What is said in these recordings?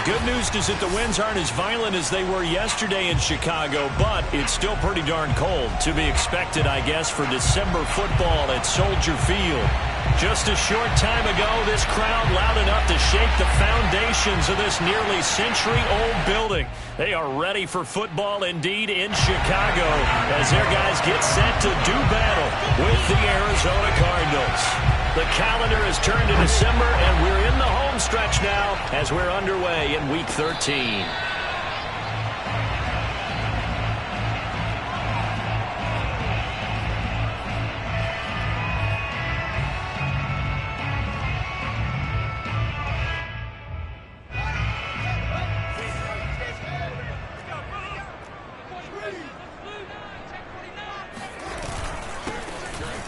good news is that the winds aren't as violent as they were yesterday in Chicago, but it's still pretty darn cold. To be expected, I guess, for December football at Soldier Field. Just a short time ago, this crowd loud enough to shake the foundations of this nearly century-old building. They are ready for football indeed in Chicago as their guys get set to do battle with the Arizona Cardinals. The calendar has turned to December, and we're in the home stretch now as we're underway in Week 13.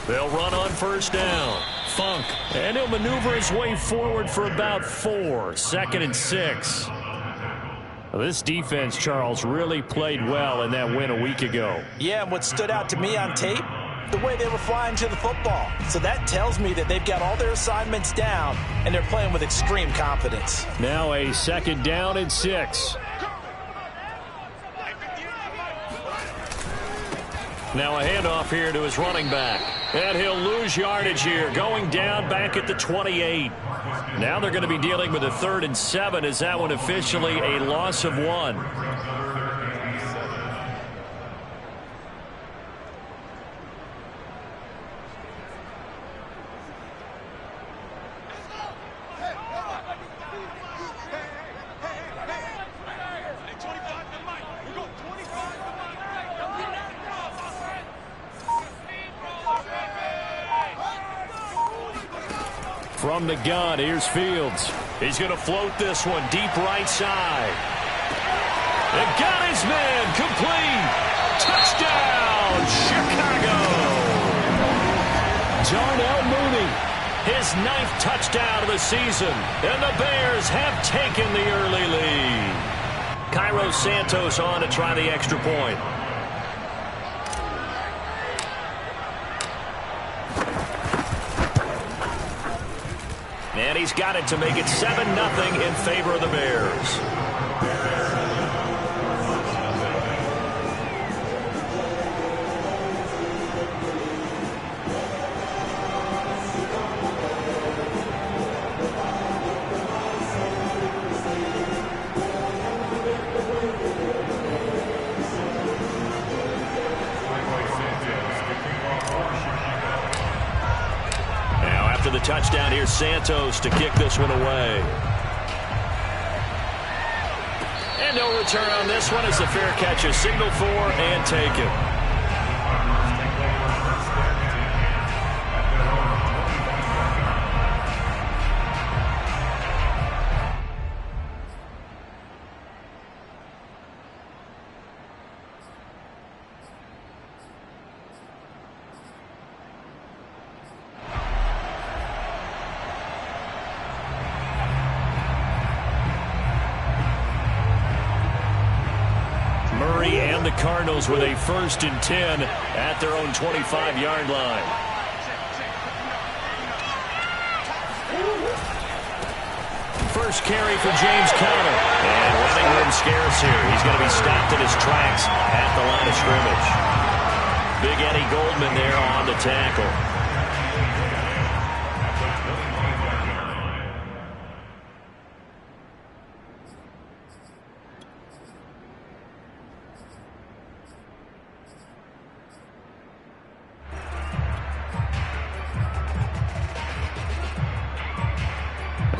They'll run on first down. Funk. And he'll maneuver his way forward for about 4. 2nd and 6. This defense, Charles, really played well in that win a week ago. Yeah, and what stood out to me on tape, the way they were flying to the football. So that tells me that they've got all their assignments down, and they're playing with extreme confidence. Now a 2nd down and 6. Now a handoff here to his running back. And he'll lose yardage here, going down back at the 28. Now they're going to be dealing with a 3rd and 7 as that one officially a loss of 1. From the gun, here's Fields. He's going to float this one deep right side. And got his man complete. Touchdown, Chicago. Darnell Mooney, his 9th touchdown of the season. And the Bears have taken the early lead. Cairo Santos on to try the extra point. And he's got it to make it 7-0 in favor of the Bears. The touchdown, here's Santos to kick this one away. And no return on this one as the fair catch is signaled for and taken. And the Cardinals with a 1st and 10 at their own 25-yard line. First carry for James Conner. And running room scarce here. He's going to be stopped in his tracks at the line of scrimmage. Big Eddie Goldman there on the tackle.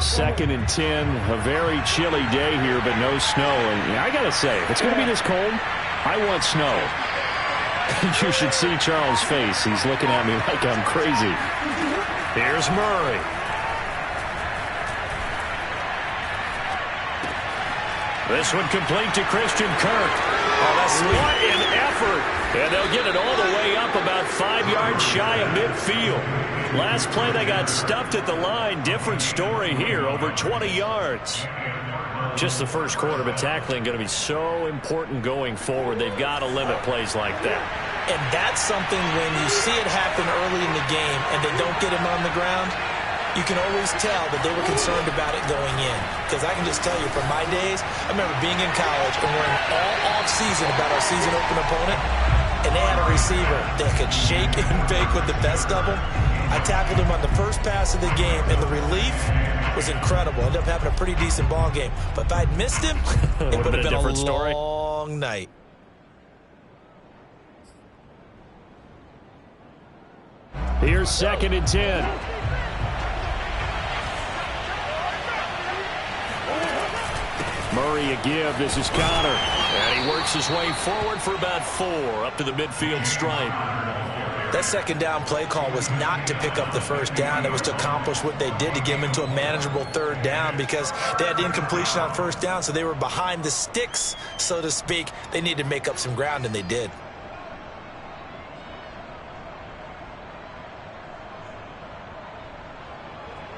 Second and 10, a very chilly day here, but no snow. And I got to say, if it's going to be this cold, I want snow. You should see Charles' face. He's looking at me like I'm crazy. Here's Murray. This one complete to Christian Kirk. Oh, that's what an effort. And they'll get it all the way up about 5 yards shy of midfield. Last play, they got stuffed at the line. Different story here, over 20 yards. Just the first quarter, but tackling going to be so important going forward. They've got to limit plays like that. And that's something when you see it happen early in the game and they don't get him on the ground, you can always tell that they were concerned about it going in. Because I can just tell you from my days, I remember being in college and worrying all off-season about our season open opponent, and they had a receiver that could shake and bake with the best of them. I tackled him on the first pass of the game, and the relief was incredible. Ended up having a pretty decent ball game. But if I'd missed him, it would have been a long night. Here's 2nd and 10. Murray a give. This is Connor. And he works his way forward for about 4 up to the midfield stripe. That second down play call was not to pick up the first down. It was to accomplish what they did to get them into a manageable 3rd down because they had incompletion on 1st down, so they were behind the sticks, so to speak. They needed to make up some ground, and they did.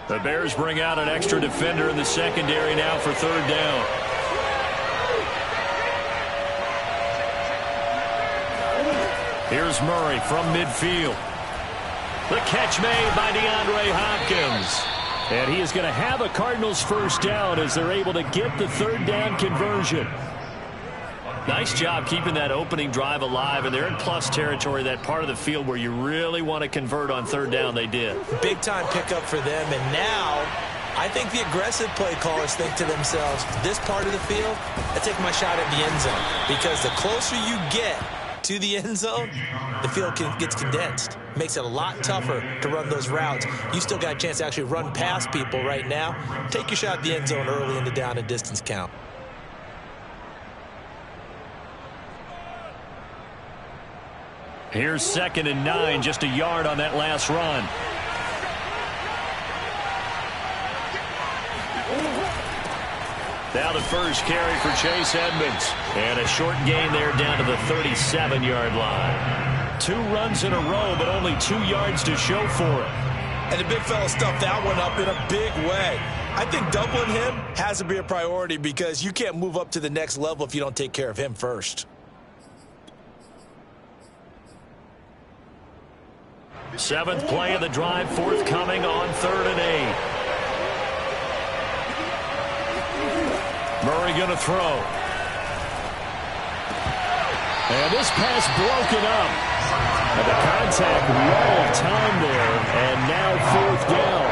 The Bears bring out an extra defender in the secondary now for 3rd down. Here's Murray from midfield. The catch made by DeAndre Hopkins. And he is going to have a Cardinals 1st down as they're able to get the 3rd down conversion. Nice job keeping that opening drive alive, and they're in plus territory, that part of the field where you really want to convert on 3rd down. They did. Big-time pickup for them, and now I think the aggressive play callers think to themselves, this part of the field, I take my shot at the end zone, because the closer you get to the end zone, the field gets condensed. Makes it a lot tougher to run those routes. You still got a chance to actually run past people right now. Take your shot at the end zone early in the down and distance count. Here's 2nd and 9, just a yard on that last run. Now the first carry for Chase Edmonds. And a short gain there down to the 37-yard line. 2 runs in a row, but only 2 yards to show for it. And the big fella stuffed that one up in a big way. I think doubling him has to be a priority because you can't move up to the next level if you don't take care of him first. 7th play of the drive forthcoming on 3rd and 8. Murray going to throw. And this pass broken up. And the contact, well time there, and now 4th down.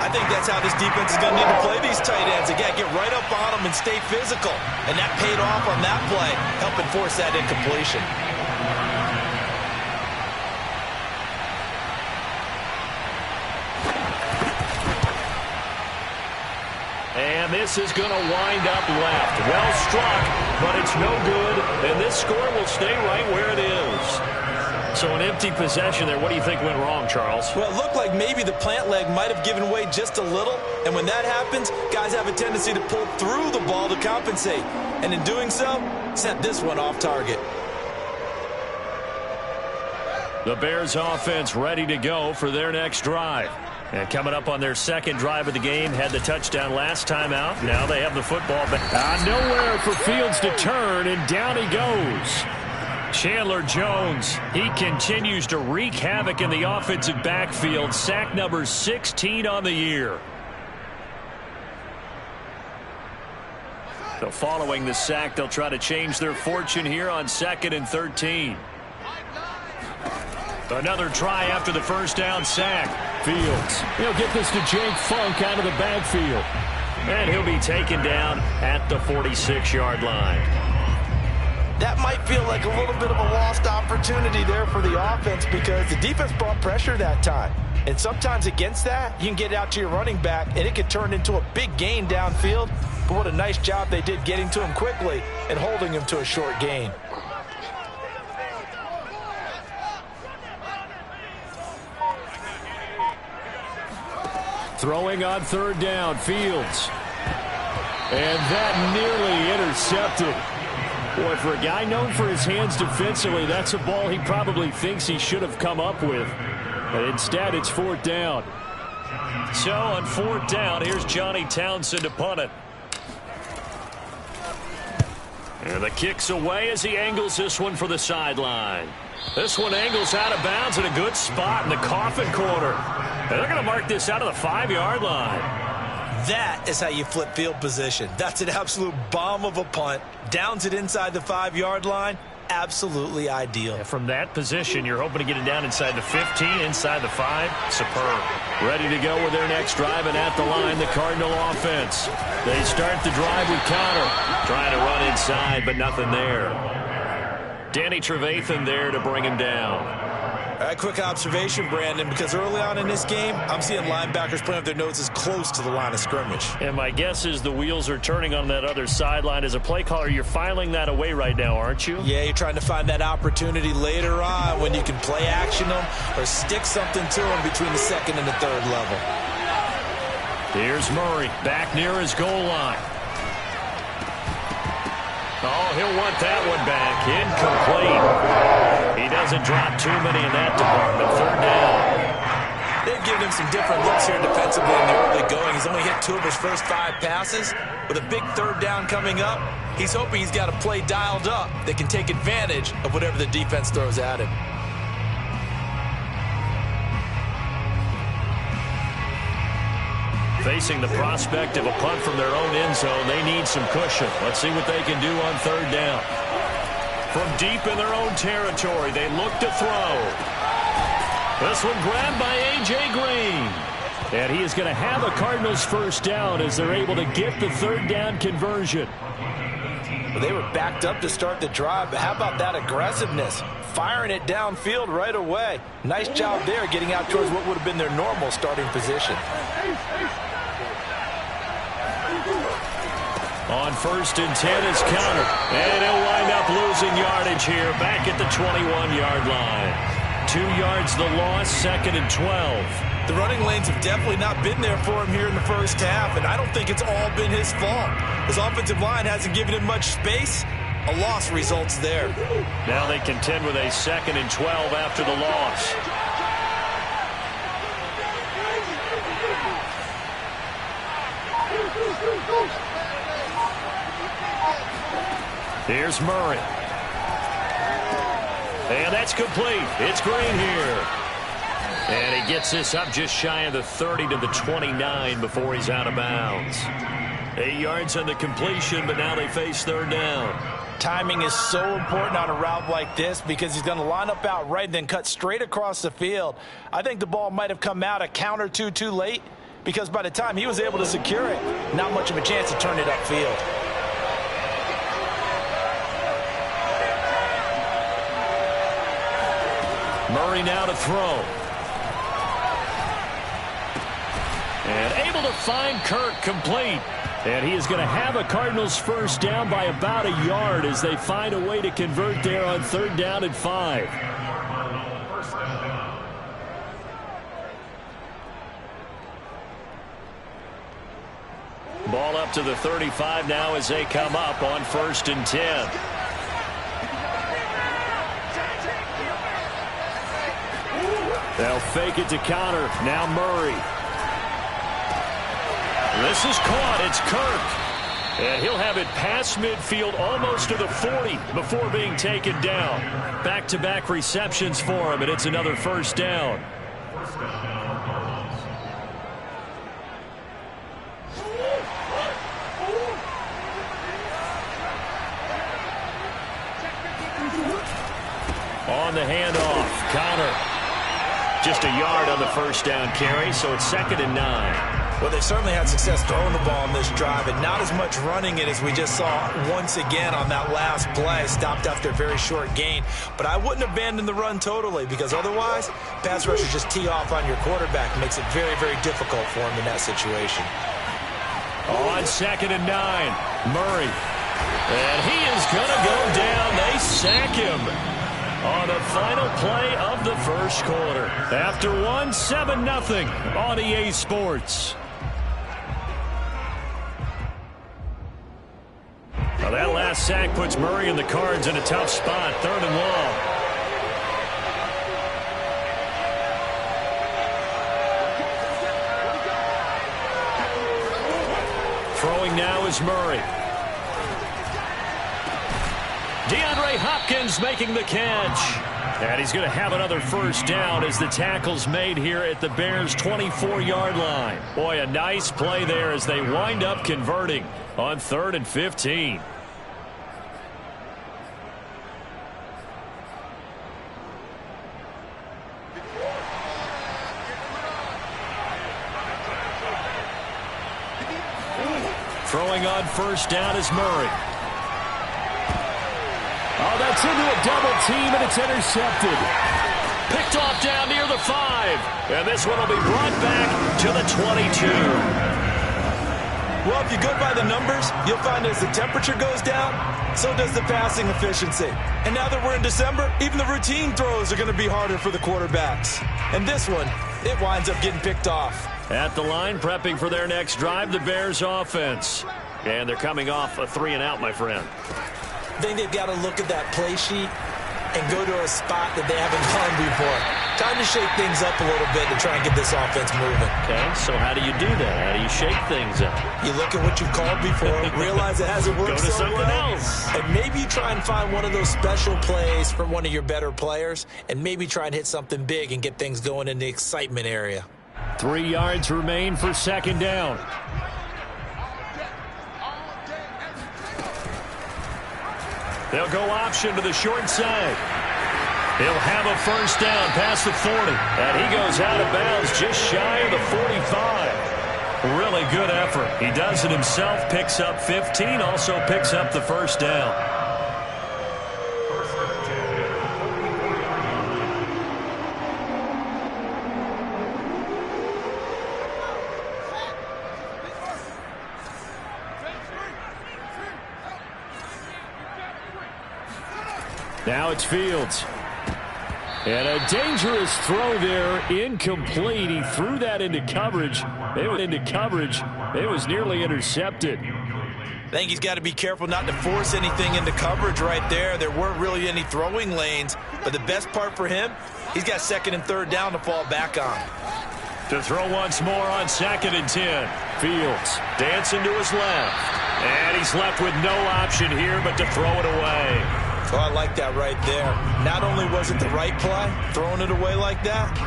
I think that's how this defense is going to need to play these tight ends. Again, get right up on them and stay physical. And that paid off on that play, helping force that incompletion. And this is going to wind up left. Well struck, but it's no good. And this score will stay right where it is. So an empty possession there. What do you think went wrong, Charles? Well, it looked like maybe the plant leg might have given way just a little. And when that happens, guys have a tendency to pull through the ball to compensate. And in doing so, set this one off target. The Bears offense ready to go for their next drive. And coming up on their 2nd drive of the game, had the touchdown last time out. Now they have the football back. Nowhere for Fields to turn, and down he goes. Chandler Jones, he continues to wreak havoc in the offensive backfield. Sack number 16 on the year. So following the sack, they'll try to change their fortune here on 2nd and 13. Another try after the first down sack. Fields, he'll get this to Jake Funk out of the backfield. And he'll be taken down at the 46-yard line. That might feel like a little bit of a lost opportunity there for the offense because the defense brought pressure that time. And sometimes against that, you can get out to your running back, and it could turn into a big gain downfield. But what a nice job they did getting to him quickly and holding him to a short gain. Throwing on 3rd down, Fields. And that nearly intercepted. Boy, for a guy known for his hands defensively, that's a ball he probably thinks he should have come up with. But instead, it's 4th down. So on 4th down, here's Johnny Townsend to punt it. And the kick's away as he angles this one for the sideline. This one angles out of bounds in a good spot in the coffin corner. And they're going to mark this out of the 5-yard line. That is how you flip field position. That's an absolute bomb of a punt. Downs it inside the 5-yard line. Absolutely ideal. And from that position, you're hoping to get it down inside the 15, inside the 5. Superb. Ready to go with their next drive, and at the line, the Cardinal offense. They start the drive with Conner. Trying to run inside, but nothing there. Danny Trevathan there to bring him down. All right, quick observation, Brandon, because early on in this game, I'm seeing linebackers putting up their noses close to the line of scrimmage. And my guess is the wheels are turning on that other sideline. As a play caller, you're filing that away right now, aren't you? Yeah, you're trying to find that opportunity later on when you can play action them or stick something to them between the second and the third level. Here's Murray back near his goal line. Oh, he'll want that one back. Incomplete. He doesn't drop too many in that department. Third down. They've given him some different looks here defensively in the early going. He's only hit 2 of his first 5 passes. With a big third down coming up, he's hoping he's got a play dialed up that can take advantage of whatever the defense throws at him. Facing the prospect of a punt from their own end zone, they need some cushion. Let's see what they can do on third down. From deep in their own territory, they look to throw. This one grabbed by A.J. Green. And he is going to have a Cardinals first down as they're able to get the third down conversion. Well, they were backed up to start the drive, but how about that aggressiveness? Firing it downfield right away. Nice job there getting out towards what would have been their normal starting position. On 1st and 10 is Conner. And he'll wind up losing yardage here back at the 21-yard line. 2 yards the loss, 2nd and 12. The running lanes have definitely not been there for him here in the first half, and I don't think it's all been his fault. His offensive line hasn't given him much space. A loss results there. Now they contend with a 2nd and 12 after the loss. Here's Murray. And that's complete. It's Green here. And he gets this up just shy of the 30 to the 29 before he's out of bounds. 8 yards on the completion, but now they face third down. Timing is so important on a route like this because he's going to line up out right and then cut straight across the field. I think the ball might have come out a count or two too late because by the time he was able to secure it, not much of a chance to turn it upfield. Murray now to throw. And able to find Kirk complete. And he is going to have a Cardinals first down by about a yard as they find a way to convert there on 3rd down and 5. Ball up to the 35 now as they come up on 1st and 10. They'll fake it to Conner. Now Murray. This is caught. It's Kirk. And he'll have it past midfield almost to the 40 before being taken down. Back-to-back receptions for him, and it's another first down. On the handoff, Conner. Just a yard on the first down carry, so it's 2nd and 9. Well, they certainly had success throwing the ball on this drive, and not as much running it as we just saw once again on that last play. Stopped after a very short gain. But I wouldn't abandon the run totally because otherwise, pass rushers just tee off on your quarterback. Makes it very, very difficult for him in that situation. On 2nd and 9, Murray. And he is going to go down. They sack him on the final play of the first quarter. After one, 7-0 on EA Sports. Now that last sack puts Murray and the Cards in a tough spot. 3rd and long. Throwing now is Murray. DeAndre Hopkins making the catch. And he's going to have another first down as the tackle's made here at the Bears' 24-yard line. Boy, a nice play there as they wind up converting on 3rd and 15. Throwing on first down is Murray. Oh, that's into a double team, and it's intercepted. Picked off down near the 5. And this one will be brought back to the 22. Well, if you go by the numbers, you'll find as the temperature goes down, so does the passing efficiency. And now that we're in December, even the routine throws are going to be harder for the quarterbacks. And this one, it winds up getting picked off. At the line, prepping for their next drive, the Bears offense. And they're coming off a 3-and-out, my friend. I think they've got to look at that play sheet and go to a spot that they haven't gone before. Time to shake things up a little bit to try and get this offense moving. Okay, so how do you do that? How do you shake things up? You look at what you've called before, realize it hasn't worked Go to so something well, else. and maybe you try and find one of those special plays from one of your better players, and maybe try and hit something big and get things going in the excitement area. 3 yards remain for 2nd down. They'll go option to the short side. He'll have a first down past the 40. And he goes out of bounds just shy of the 45. Really good effort. He does it himself, picks up 15, also picks up the first down. Now it's Fields. And a dangerous throw there, incomplete. He threw that into coverage. It was nearly intercepted. I think he's got to be careful not to force anything into coverage right there. There weren't really any throwing lanes, but the best part for him, he's got 2nd and 3rd down to fall back on. To throw once more on 2nd and 10. Fields dancing to his left. And he's left with no option here but to throw it away. Oh, I like that right there. Not only was it the right play, throwing it away like that,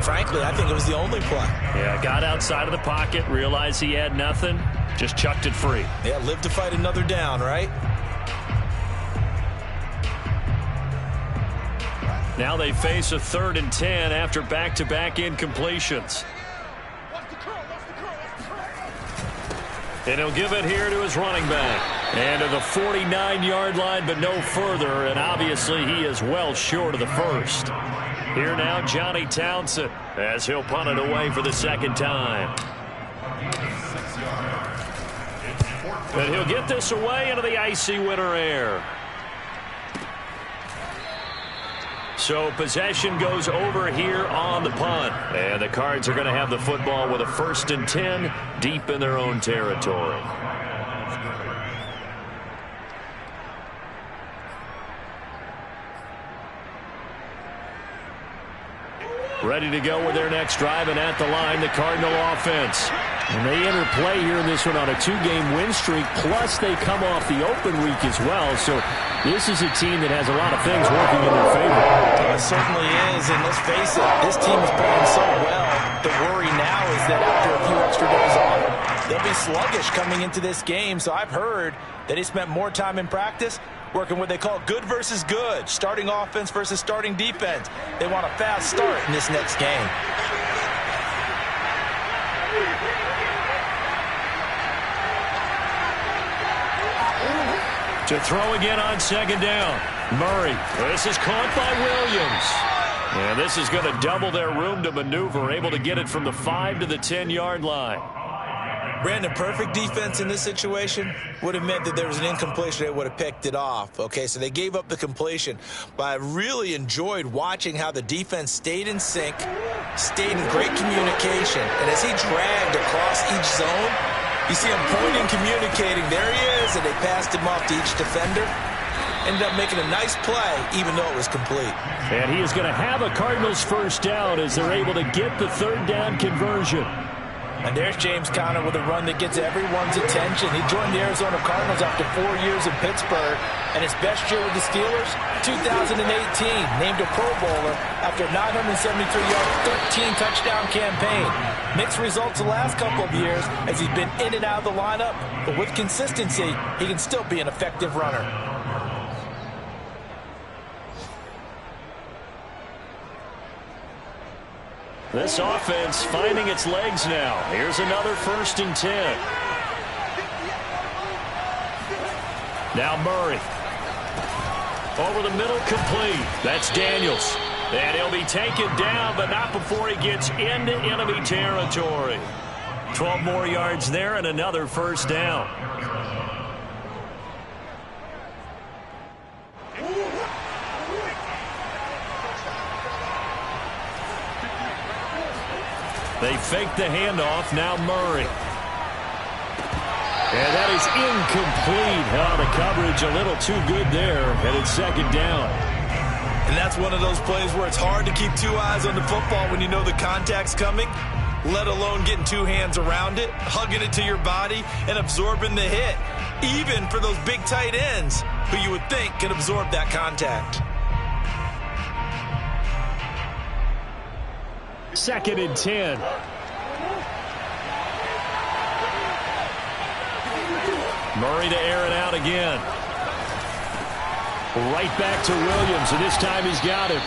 frankly, I think it was the only play. Yeah, got outside of the pocket, realized he had nothing, just chucked it free. Yeah, live to fight another down, right? Now they face a 3rd and 10 after back-to-back incompletions. And he'll give it here to his running back. And to the 49-yard line, but no further. And obviously he is well short of the first. Here now, Johnny Townsend, as he'll punt it away for the 2nd time. And he'll get this away into the icy winter air. So possession goes over here on the punt. And the Cards are going to have the football with a 1st and 10 deep in their own territory. Ready to go with their next drive, and at the line, the Cardinal offense. And they enter play here in this one on a 2-game win streak, plus they come off the open week as well. So this is a team that has a lot of things working in their favor. It certainly is, and let's face it, this team is playing so well. The worry now is that after a few extra days off, they'll be sluggish coming into this game. So I've heard that he spent more time in practice working what they call good versus good, starting offense versus starting defense. They want a fast start in this next game. To throw again on 2nd down. Murray. This is caught by Williams. And this is going to double their room to maneuver, able to get it from the 5 to the 10-yard line. Brandon, perfect defense in this situation would have meant that there was an incompletion. They would have picked it off. Okay, so they gave up the completion. But I really enjoyed watching how the defense stayed in sync, stayed in great communication. And as he dragged across each zone, you see him pointing, communicating. There he is, and they passed him off to each defender. Ended up making a nice play, even though it was complete. And he is going to have a Cardinals first down as they're able to get the 3rd down conversion. And there's James Conner with a run that gets everyone's attention. He joined the Arizona Cardinals after 4 years in Pittsburgh. And his best year with the Steelers, 2018, named a Pro Bowler after a 973-yard, 13-touchdown campaign. Mixed results the last couple of years as he's been in and out of the lineup. But with consistency, he can still be an effective runner. This offense finding its legs now. Here's another 1st and 10. Now Murray. Over the middle, complete. That's Daniels. And he'll be taken down, but not before he gets into enemy territory. 12 more yards there and another 1st down. They fake the handoff. Now Murray. And that is incomplete. Oh, the coverage a little too good there. And it's 2nd down. And that's one of those plays where it's hard to keep 2 eyes on the football when you know the contact's coming, let alone getting 2 hands around it, hugging it to your body, and absorbing the hit. Even for those big tight ends who you would think can absorb that contact. 2nd and 10. Murray to air it out again. Right back to Williams, and this time he's got it.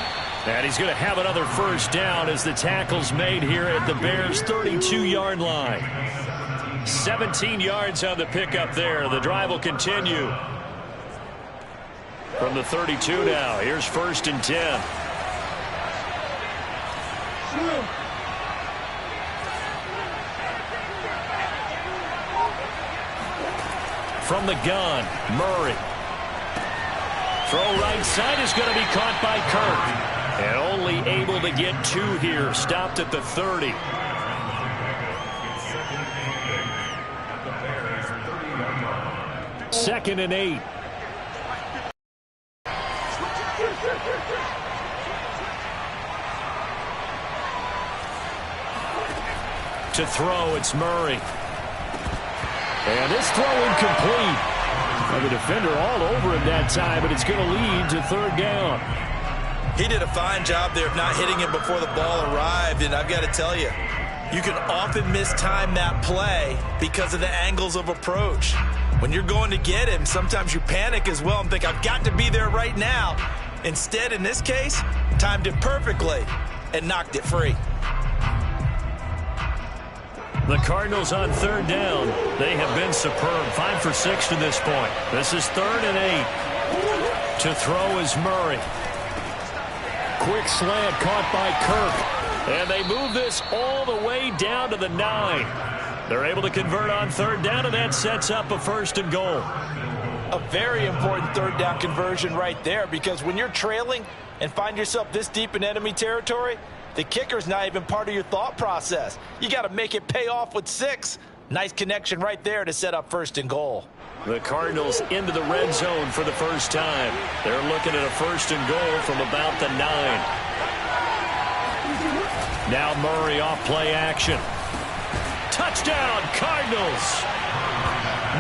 And he's going to have another 1st down as the tackle's made here at the Bears' 32-yard line. 17 yards on the pickup there. The drive will continue. From the 32 now, here's 1st and 10. From the gun, Murray. Throw right side is going to be caught by Kirk. And only able to get 2 here. Stopped at the 30. Second and 8. To throw, it's Murray. And this throw incomplete. And the defender all over him that time, but it's going to lead to 3rd down. He did a fine job there of not hitting him before the ball arrived, and I've got to tell you, you can often mistime that play because of the angles of approach. When you're going to get him, sometimes you panic as well and think, I've got to be there right now. Instead, in this case, timed it perfectly and knocked it free. The Cardinals on 3rd down. They have been superb. 5 for 6 to this point. This is 3rd and 8. To throw is Murray. Quick slant caught by Kirk. And they move this all the way down to the 9. They're able to convert on 3rd down, and that sets up a 1st and goal. A very important 3rd down conversion right there, because when you're trailing and find yourself this deep in enemy territory, the kicker's not even part of your thought process. You got to make it pay off with 6. Nice connection right there to set up 1st and goal. The Cardinals into the red zone for the first time. They're looking at a 1st and goal from about the 9. Now Murray off play action. Touchdown, Cardinals!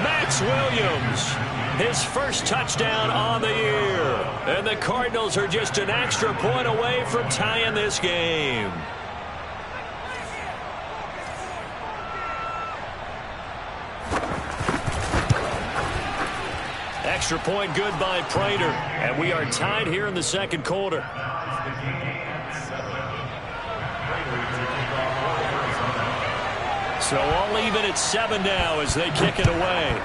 Max Williams, his first touchdown on the year. And the Cardinals are just an extra point away from tying this game. Extra point good by Prater. And we are tied here in the 2nd quarter. So all even at 7 now as they kick it away.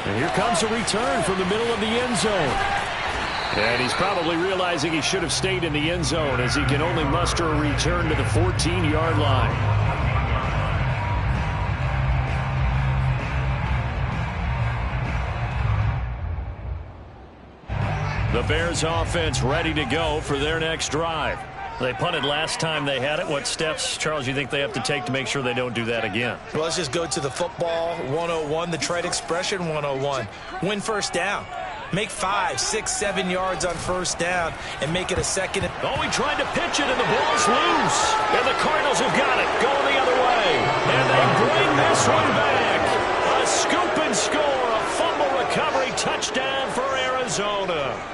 And here comes a return from the middle of the end zone. And he's probably realizing he should have stayed in the end zone as he can only muster a return to the 14-yard line. The Bears offense ready to go for their next drive. They punted last time they had it. What steps, Charles, you think they have to take to make sure they don't do that again? Well, let's just go to the football 101, the trade expression 101. Win 1st down. Make 5, 6, 7 yards on first down and make it a second. Oh, he tried to pitch it, and the ball's loose. And the Cardinals have got it, going the other way. And they bring this one back. A scoop and score, a fumble recovery touchdown for Arizona.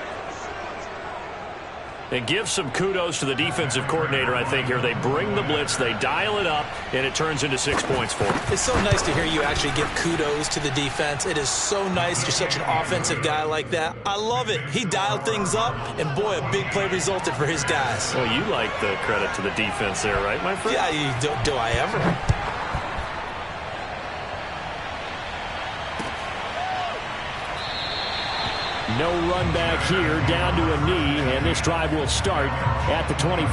And give some kudos to the defensive coordinator, I think, here. They bring the blitz, they dial it up, and it turns into 6 points for them. It's so nice to hear you actually give kudos to the defense. It is so nice. You're such an offensive guy like that. I love it. He dialed things up, and boy, a big play resulted for his guys. Well, you like the credit to the defense there, right, my friend? Yeah, do I ever? No run back here, down to a knee, and this drive will start at the 25.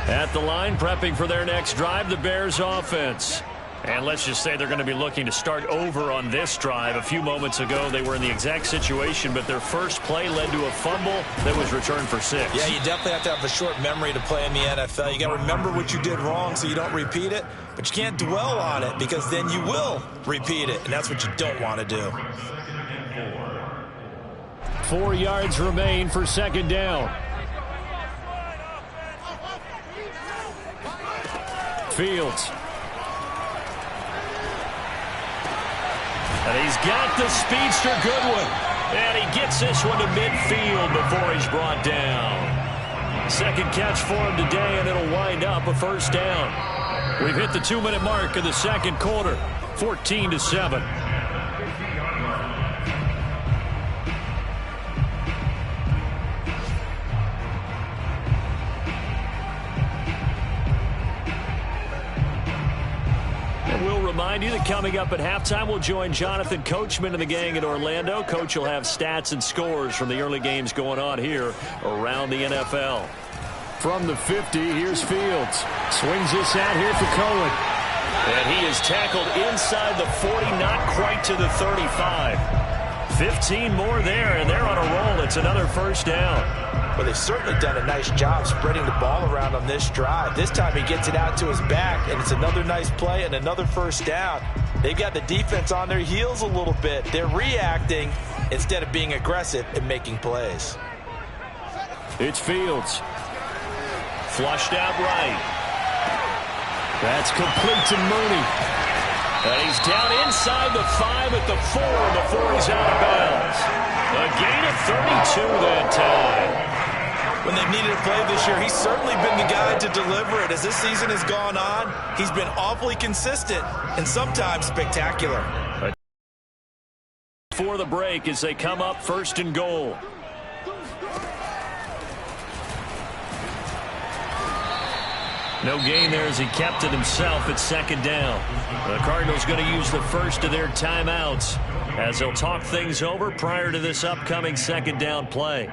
At the line, prepping for their next drive, the Bears offense. And let's just say they're going to be looking to start over on this drive. A few moments ago, they were in the exact situation, but their first play led to a fumble that was returned for 6. Yeah, you definitely have to have a short memory to play in the NFL. You got to remember what you did wrong so you don't repeat it, but you can't dwell on it because then you will repeat it, and that's what you don't want to do. 4 yards remain for second down. Fields. And he's got the speedster Goodwin. And he gets this one to midfield before he's brought down. Second catch for him today, and it'll wind up a first down. We've hit the 2-minute mark of the second quarter, 14-7. Remind you that coming up at halftime, we'll join Jonathan Coachman and the gang in Orlando. Coach will have stats and scores from the early games going on here around the NFL. From the 50, here's Fields. Swings this out here for Cohen. And he is tackled inside the 40, not quite to the 35. 15 more there, and they're on a roll. It's another first down. Well, they've certainly done a nice job spreading the ball around on this drive. This time he gets it out to his back, and it's another nice play and another first down. They've got the defense on their heels a little bit. They're reacting instead of being aggressive and making plays. It's Fields. Flushed out right. That's complete to Mooney. And he's down inside the 5 at the 4 before he's out of bounds. A gain of 32 that time. When they've needed a play this year, he's certainly been the guy to deliver it. As this season has gone on, he's been awfully consistent and sometimes spectacular. For the break as they come up first and goal. No gain there as he kept it himself at second down. The Cardinals going to use the first of their timeouts as they'll talk things over prior to this upcoming second down play.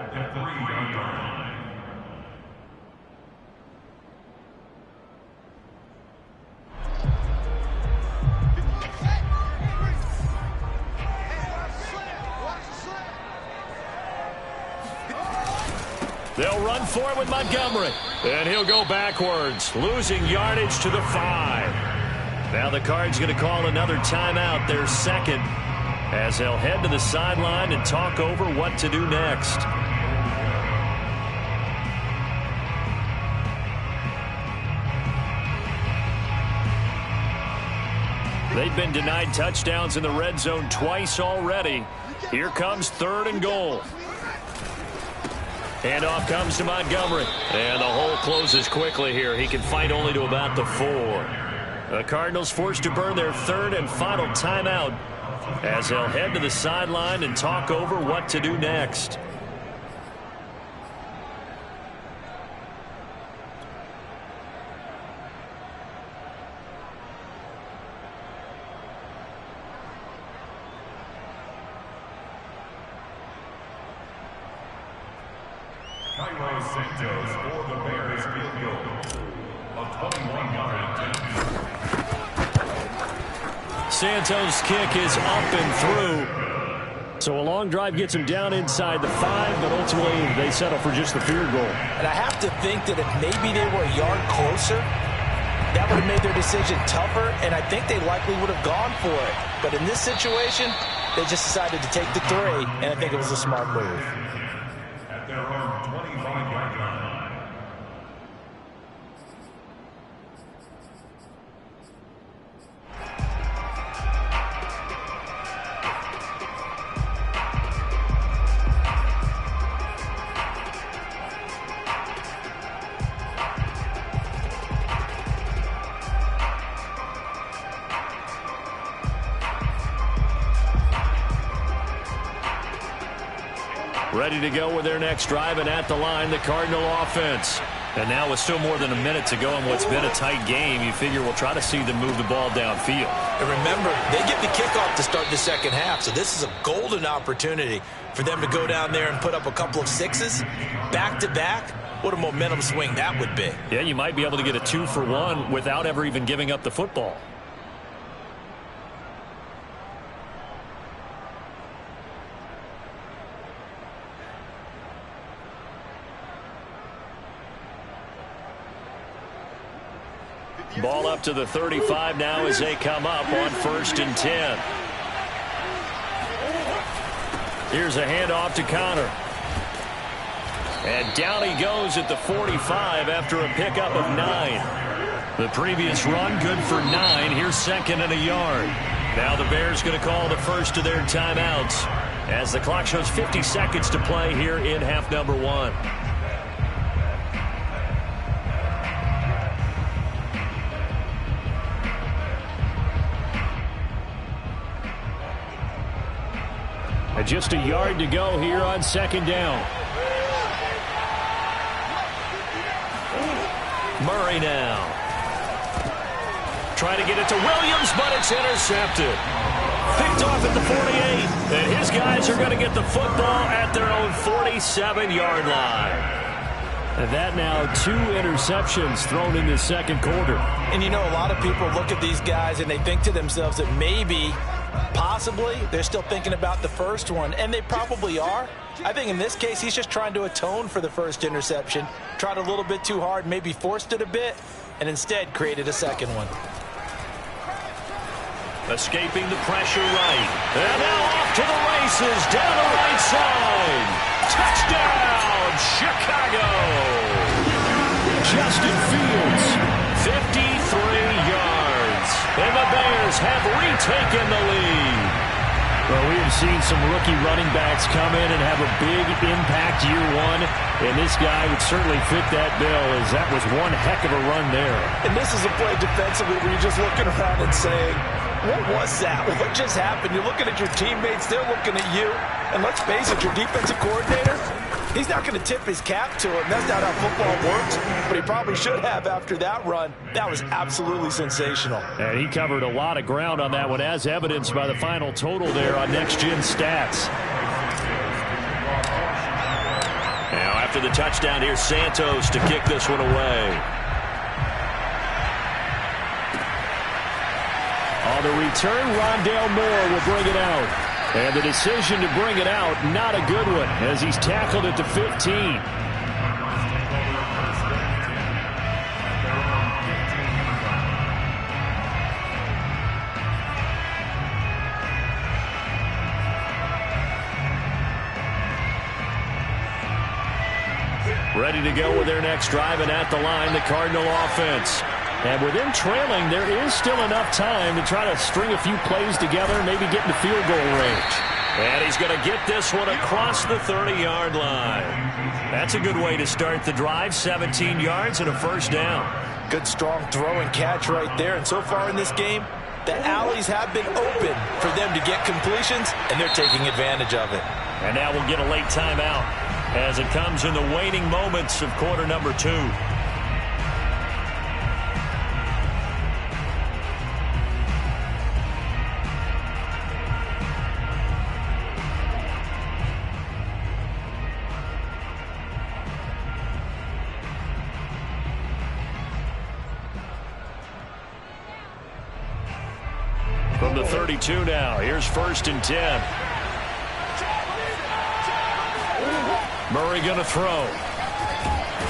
They'll run for it with Montgomery. And he'll go backwards, losing yardage to the 5. Now the Cards going to call another timeout, their second, as they'll head to the sideline and talk over what to do next. They've been denied touchdowns in the red zone twice already. Here comes third and goal. Handoff comes to Montgomery. And the hole closes quickly here. He can fight only to about the 4. The Cardinals forced to burn their third and final timeout as they'll head to the sideline and talk over what to do next. Santos for the Bears field goal. A 21-yard attempt. Santos' kick is up and through. So a long drive gets him down inside the 5, but ultimately they settle for just the field goal. And I have to think that if maybe they were a yard closer, that would have made their decision tougher, and I think they likely would have gone for it. But in this situation, they just decided to take the 3, and I think it was a smart move. At their own 25-yard line. Ready to go with their next drive, and at the line, the Cardinal offense. And now with still more than a minute to go in what's been a tight game, you figure we'll try to see them move the ball downfield. And remember, they get the kickoff to start the second half, so this is a golden opportunity for them to go down there and put up a couple of 6s back-to-back. What a momentum swing that would be. Yeah, you might be able to get a 2-for-1 without ever even giving up the football. Ball up to the 35 now as they come up on 1st and 10. Here's a handoff to Connor. And down he goes at the 45 after a pickup of 9. The previous run good for 9. Here's 2nd and a yard. Now the Bears going to call the first of their timeouts as the clock shows 50 seconds to play here in half number 1. And just a yard to go here on 2nd down. Murray now. Trying to get it to Williams, but it's intercepted. Picked off at the 48. And his guys are going to get the football at their own 47-yard line. And that now 2 interceptions thrown in the 2nd quarter. And you know, a lot of people look at these guys and they think to themselves that maybe, possibly, they're still thinking about the first one, and they probably are. I think in this case, he's just trying to atone for the first interception, tried a little bit too hard, maybe forced it a bit, and instead created a 2nd one. Escaping the pressure right. And now off to the races, down the right side. Touchdown, Chicago. Justin Fields, 53 yards. And the Bears have retaken the lead. Well, we have seen some rookie running backs come in and have a big impact year 1, and this guy would certainly fit that bill, as that was one heck of a run there. And this is a play defensively where you're just looking around and saying, what was that? What just happened? You're looking at your teammates, they're looking at you, and let's face it, your defensive coordinator, he's not going to tip his cap to him. That's not how football works, but he probably should have after that run. That was absolutely sensational. And he covered a lot of ground on that one, as evidenced by the final total there on Next Gen Stats. Now after the touchdown, here's Santos to kick this one away. On the return, Rondale Moore will bring it out. And the decision to bring it out, not a good one, as he's tackled at the 15. Ready to go with their next drive, and at the line, the Cardinal offense. And with them trailing, there is still enough time to try to string a few plays together and maybe get into field goal range. And he's going to get this one across the 30-yard line. That's a good way to start the drive, 17 yards and a 1st down. Good, strong throw and catch right there. And so far in this game, the alleys have been open for them to get completions, and they're taking advantage of it. And now we'll get a late timeout as it comes in the waning moments of quarter number 2. From the the 32 now. Here's 1st and 10. Murray going to throw.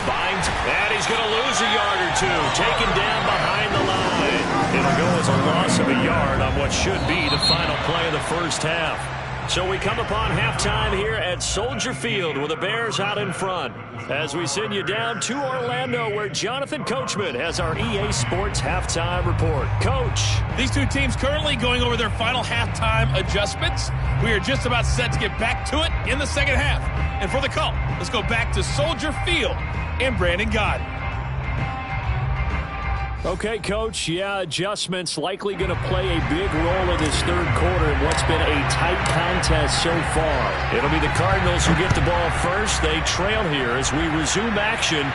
Finds, and he's going to lose a yard or two. Taken down behind the line. It'll go as a loss of a yard on what should be the final play of the first half. So we come upon halftime here at Soldier Field with the Bears out in front as we send you down to Orlando where Jonathan Coachman has our EA Sports halftime report. Coach. These two teams currently going over their final halftime adjustments. We are just about set to get back to it in the second half. And for the call, let's go back to Soldier Field and Brandon Gaudin. Okay, Coach, adjustments likely going to play a big role in this third quarter in what's been a tight contest so far. It'll be the Cardinals who get the ball first. They trail here as we resume action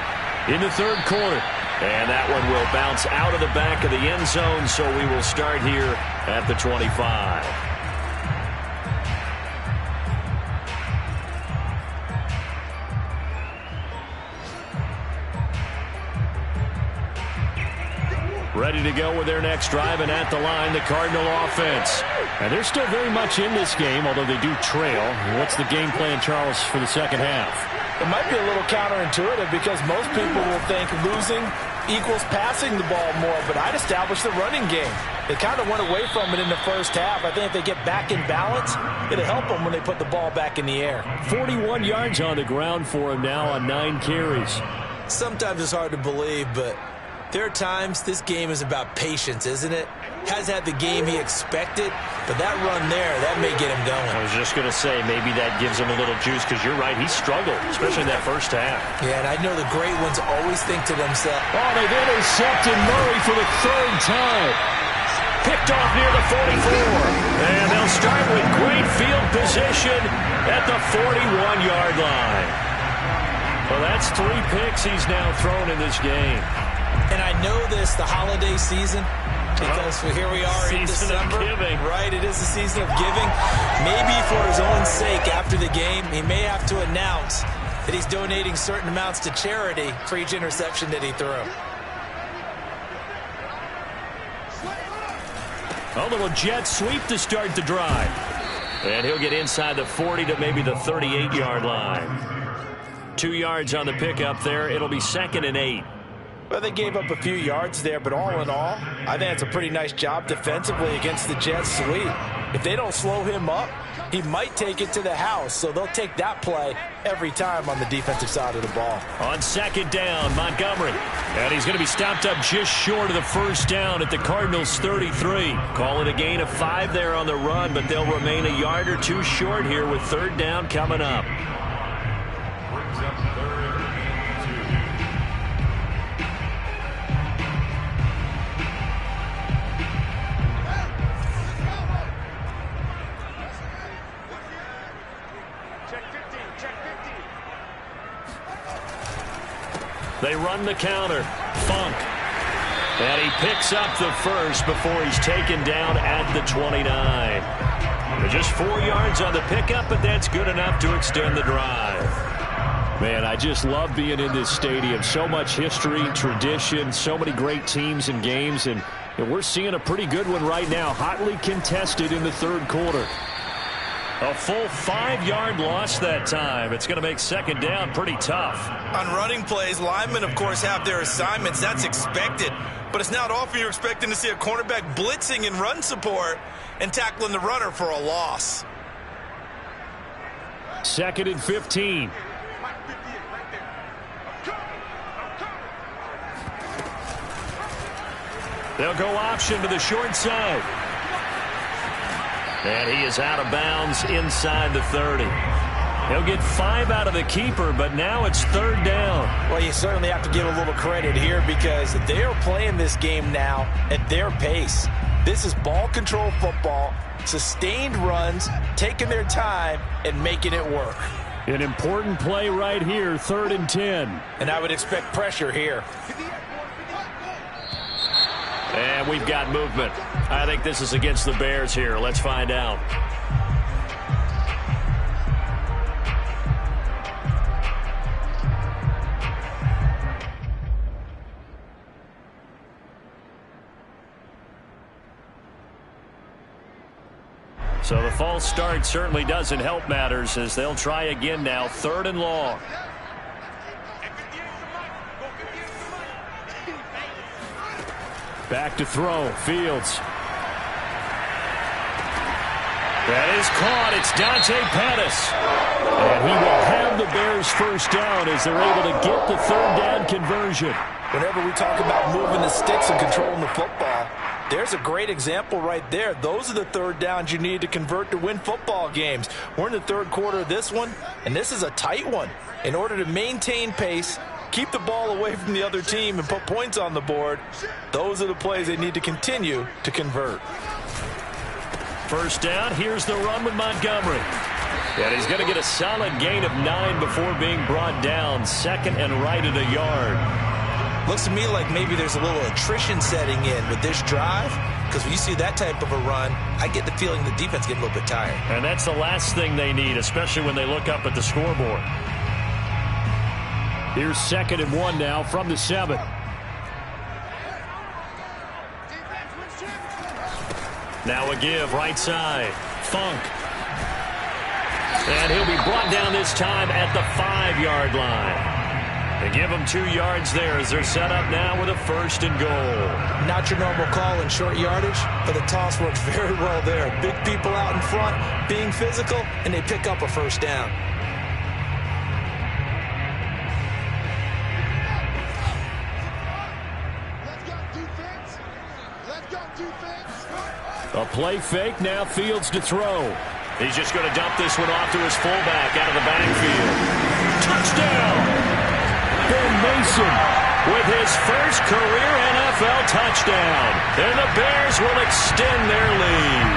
in the third quarter. And that one will bounce out of the back of the end zone, so we will start here at the 25. Ready to go with their next drive, and at the line, the Cardinal offense. And they're still very much in this game, although they do trail. What's the game plan, Charles, for the second half? It might be a little counterintuitive because most people will think losing equals passing the ball more, but I'd establish the running game. They kind of went away from it in the first half. I think if they get back in balance, it'll help them when they put the ball back in the air. 41 yards on the ground for him now on 9 carries. Sometimes it's hard to believe, but there are times this game is about patience, isn't it? Has had the game he expected, but that run there, that may get him going. I was just going to say, maybe that gives him a little juice, because you're right, he struggled, especially in that first half. Yeah, and I know the great ones always think to themselves, oh, they've intercepted Murray for the 3rd time. Picked off near the 44. And they'll start with great field position at the 41-yard line. Well, that's 3 picks he's now thrown in this game. And I know this, the holiday season, because here we are in December. Right, it is the season of giving. Maybe for his own sake after the game, he may have to announce that he's donating certain amounts to charity for each interception that he threw. A little jet sweep to start the drive. And he'll get inside the 40 to maybe the 38-yard line. 2 yards on the pickup there. It'll be 2nd and 8. Well, they gave up a few yards there, but all in all, I think it's a pretty nice job defensively against the jet sweep. If they don't slow him up, he might take it to the house, so they'll take that play every time on the defensive side of the ball. On 2nd down, Montgomery. And he's going to be stopped up just short of the 1st down at the Cardinals' 33. Call it a gain of 5 there on the run, but they'll remain a yard or 2 short here with 3rd down coming up. They run the counter. Funk. And he picks up the first before he's taken down at the 29. Just 4 yards on the pickup, but that's good enough to extend the drive. Man, I just love being in this stadium. So much history, tradition, so many great teams and games, and we're seeing a pretty good one right now. Hotly contested in the 3rd quarter. A full 5-yard loss that time. It's going to make 2nd down pretty tough. On running plays, linemen, of course, have their assignments. That's expected. But it's not often you're expecting to see a cornerback blitzing in run support and tackling the runner for a loss. 2nd and 15. They'll go option to the short side. And he is out of bounds inside the 30. He'll get 5 out of the keeper, but now it's 3rd down. Well, you certainly have to give a little credit here because they are playing this game now at their pace. This is ball control football, sustained runs, taking their time, and making it work. An important play right here, 3rd and 10. And I would expect pressure here. And we've got movement. I think this is against the Bears here. Let's find out. So the false start certainly doesn't help matters as they'll try again now. 3rd and long. Back to throw. Fields. That is caught. It's Dante Pettis. And he will have the Bears first down as they're able to get the 3rd down conversion. Whenever we talk about moving the sticks and controlling the football, there's a great example right there. Those are the 3rd downs you need to convert to win football games. We're in the 3rd quarter of this one, and this is a tight one. In order to maintain pace, keep the ball away from the other team, and put points on the board, those are the plays they need to continue to convert. First down, here's the run with Montgomery. And he's going to get a solid gain of 9 before being brought down. 2nd and right at a yard. Looks to me like maybe there's a little attrition setting in with this drive, because when you see that type of a run, I get the feeling the defense getting a little bit tired. And that's the last thing they need, especially when they look up at the scoreboard. Here's 2nd and 1 now from the 7. Now a give, right side. Funk. And he'll be brought down this time at the 5-yard line. They give him 2 yards there as they're set up now with a 1st and goal. Not your normal call in short yardage, but the toss works very well there. Big people out in front, being physical, and they pick up a 1st down. A play fake, now Fields to throw. He's just going to dump this one off to his fullback out of the backfield. Touchdown! Ben Mason with his first career NFL touchdown. And the Bears will extend their lead.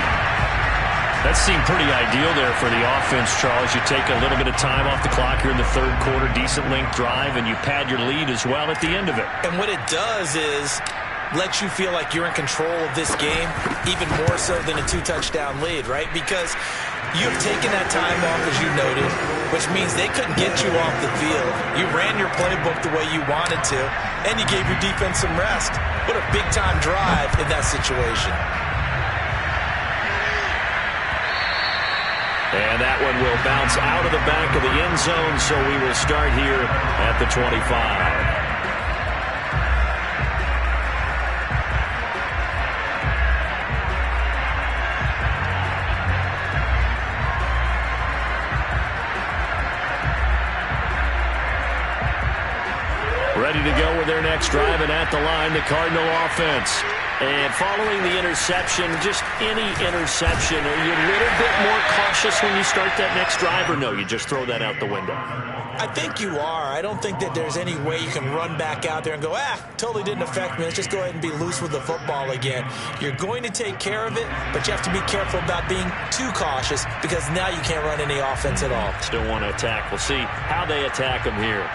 That seemed pretty ideal there for the offense, Charles. You take a little bit of time off the clock here in the 3rd quarter, decent length drive, and you pad your lead as well at the end of it. And what it does is let you feel like you're in control of this game, even more so than a 2-touchdown lead, right? Because you've taken that time off, as you noted, which means they couldn't get you off the field. You ran your playbook the way you wanted to, and you gave your defense some rest. What a big-time drive in that situation. And that one will bounce out of the back of the end zone, so we will start here at the 25. Ready to go with their next drive, and at the line, the Cardinal offense. And following the interception, just any interception, are you a little bit more cautious when you start that next drive, or no, you just throw that out the window? I think you are. I don't think that there's any way you can run back out there and go, totally didn't affect me. Let's just go ahead and be loose with the football again. You're going to take care of it, but you have to be careful about being too cautious because now you can't run any offense at all. Still want to attack. We'll see how they attack them here.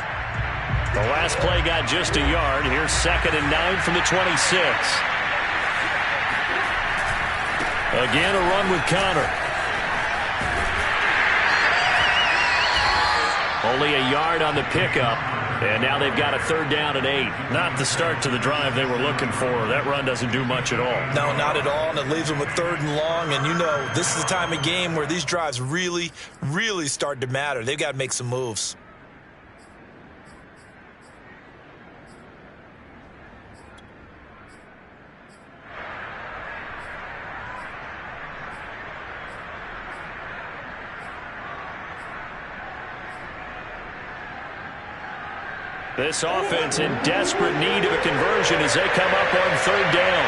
The last play got just a yard. Here's 2nd and 9 from the 26. Again, a run with Conner. Only a yard on the pickup, and now they've got a 3rd down and 8. Not the start to the drive they were looking for. That run doesn't do much at all. No, not at all, and it leaves them with 3rd and long, and you know this is the time of game where these drives really, really start to matter. They've got to make some moves. This offense in desperate need of a conversion as they come up on 3rd down.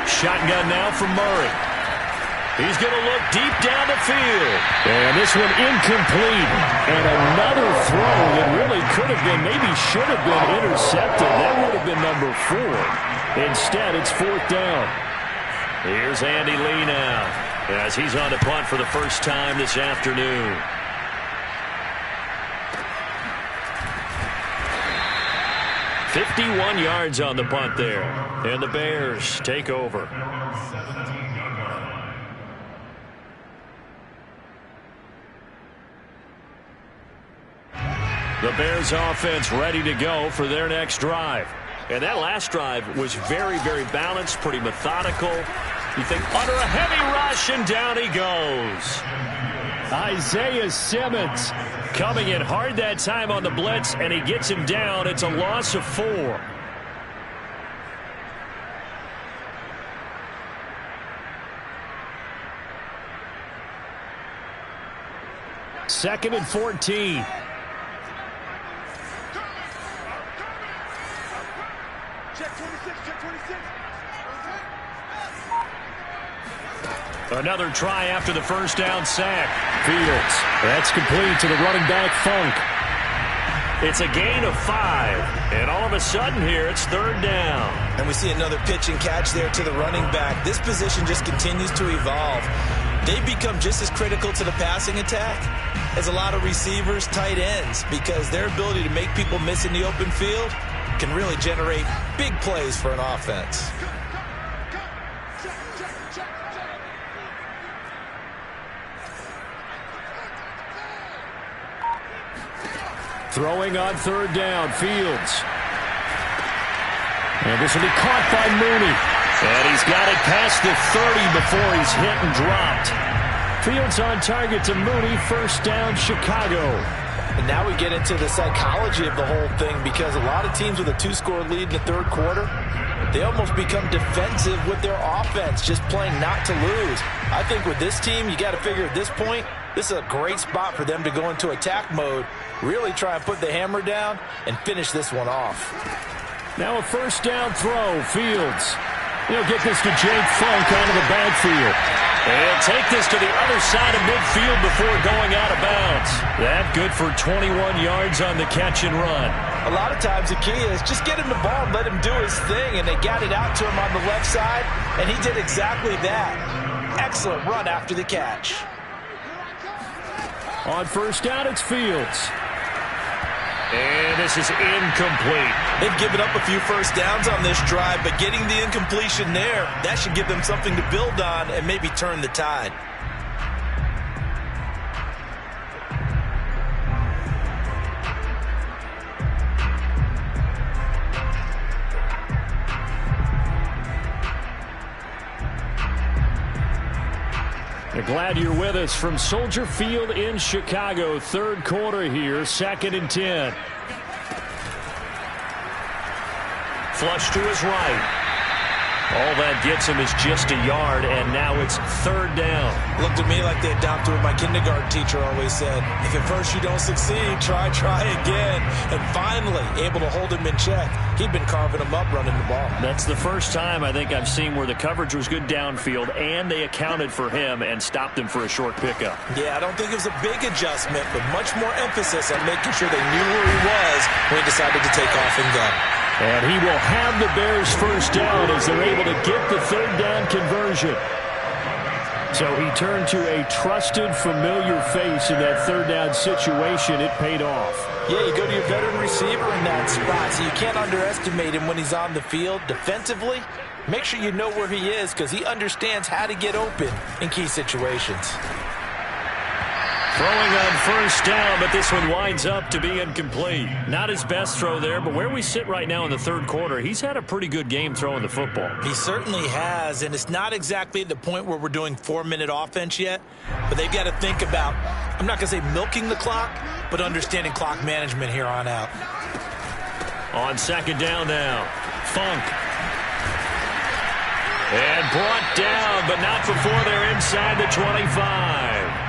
Shotgun now from Murray. He's going to look deep down the field. And this one incomplete. And another throw that really could have been, maybe should have been intercepted. That would have been number 4. Instead, it's 4th down. Here's Andy Lee now as he's on to punt for the first time this afternoon. "51 yards on the punt there. And the Bears take over. The Bears offense ready to go for their next drive. And that last drive was very, very balanced, pretty methodical. You think under a heavy rush, and down he goes. Isaiah Simmons coming in hard that time on the blitz, and he gets him down. It's a loss of 4. Second and 14. Another try after the first down sack. Fields. That's complete to the running back, Funk. It's a gain of 5. And all of a sudden here, it's third down. And we see another pitch and catch there to the running back. This position just continues to evolve. They've become just as critical to the passing attack as a lot of receivers, tight ends, because their ability to make people miss in the open field can really generate big plays for an offense. Throwing on third down, Fields. And this will be caught by Mooney. And he's got it past the 30 before he's hit and dropped. Fields on target to Mooney, first down, Chicago. And now we get into the psychology of the whole thing, because a lot of teams with a 2-score lead in the third quarter, they almost become defensive with their offense, just playing not to lose. I think with this team, you got to figure at this point, this is a great spot for them to go into attack mode, really try and put the hammer down and finish this one off. Now a first down throw, Fields. He'll get this to Jake Funk out of the backfield. And take this to the other side of midfield before going out of bounds. That good for 21 yards on the catch and run. A lot of times the key is just get him the ball and let him do his thing, and they got it out to him on the left side, and he did exactly that. Excellent run after the catch. On first down, it's Fields. And this is incomplete. They've given up a few first downs on this drive, but getting the incompletion there, that should give them something to build on and maybe turn the tide. We're glad you're with us from Soldier Field in Chicago. Third quarter here, 2nd and 10. Flush to his right. All that gets him is just a yard, and now it's third down. Looked to me like they adopted what my kindergarten teacher always said. If at first you don't succeed, try again. And finally, able to hold him in check. He'd been carving him up running the ball. That's the first time I think I've seen where the coverage was good downfield, and they accounted for him and stopped him for a short pickup. Yeah, I don't think it was a big adjustment, but much more emphasis on making sure they knew where he was when he decided to take off and go. And he will have the Bears first down as they're able to get the third down conversion. So he turned to a trusted, familiar face in that third down situation. It paid off. Yeah, you go to your veteran receiver in that spot, so you can't underestimate him when he's on the field defensively. Make sure you know where he is, because he understands how to get open in key situations. Throwing on first down, but this one winds up to be incomplete. Not his best throw there, but where we sit right now in the third quarter, he's had a pretty good game throwing the football. He certainly has, and it's not exactly at the point where we're doing 4-minute offense yet, but they've got to think about, I'm not going to say milking the clock, but understanding clock management here on out. On second down now, Funk. And brought down, but not before they're inside the 25.